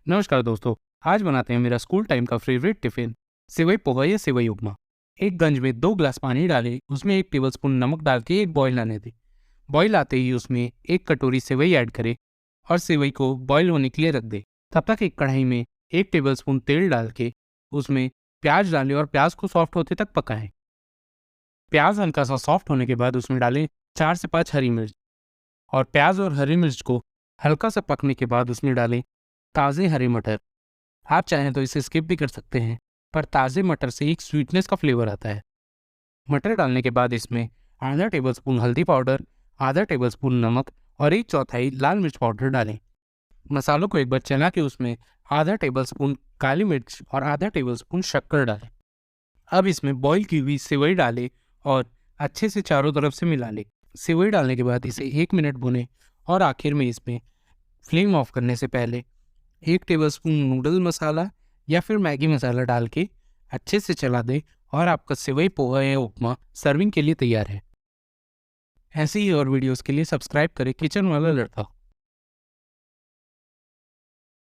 नमस्कार दोस्तों। आज बनाते हैं मेरा स्कूल टाइम का फेवरेट टिफिन, सेवई पोहा या सेवई उपमा। एक गंज में 2 गिलास पानी डालें, उसमें 1 टेबलस्पून नमक डाल के एक बॉईल आने दें। बॉईल आते ही उसमें 1 कटोरी सेवई ऐड करें और सेवई को बॉईल होने के लिए रख दें। तब तक एक कढ़ाई में 1 टेबलस्पून तेल डाल के उसमें प्याज डालें और प्याज को सॉफ्ट होते तक पकाएं। प्याज हल्का सा सॉफ्ट होने के बाद उसमें डालें 4 से 5 हरी मिर्च और प्याज और हरी मिर्च को हल्का सा पकने के बाद उसमें डालें ताज़े हरे मटर। आप चाहें तो इसे स्किप भी कर सकते हैं, पर ताज़े मटर से एक स्वीटनेस का फ्लेवर आता है। मटर डालने के बाद इसमें आधा टेबलस्पून हल्दी पाउडर, आधा टेबलस्पून नमक और 1/4 लाल मिर्च पाउडर डालें। मसालों को एक बार चला के उसमें आधा टेबलस्पून काली मिर्च और आधा टेबलस्पून शक्कर डालें। अब इसमें बॉईल की हुई सेवई डालें और अच्छे से चारों तरफ से मिला लें। सेवई डालने के बाद इसे 1 मिनट भूनें और आखिर में इसमें फ्लेम ऑफ करने से पहले 1 टेबलस्पून नूडल मसाला या फिर मैगी मसाला डाल के अच्छे से चला दें और आपका सेवई पोहा या उपमा सर्विंग के लिए तैयार है। ऐसे ही और वीडियोस के लिए सब्सक्राइब करें किचन वाला लड़का।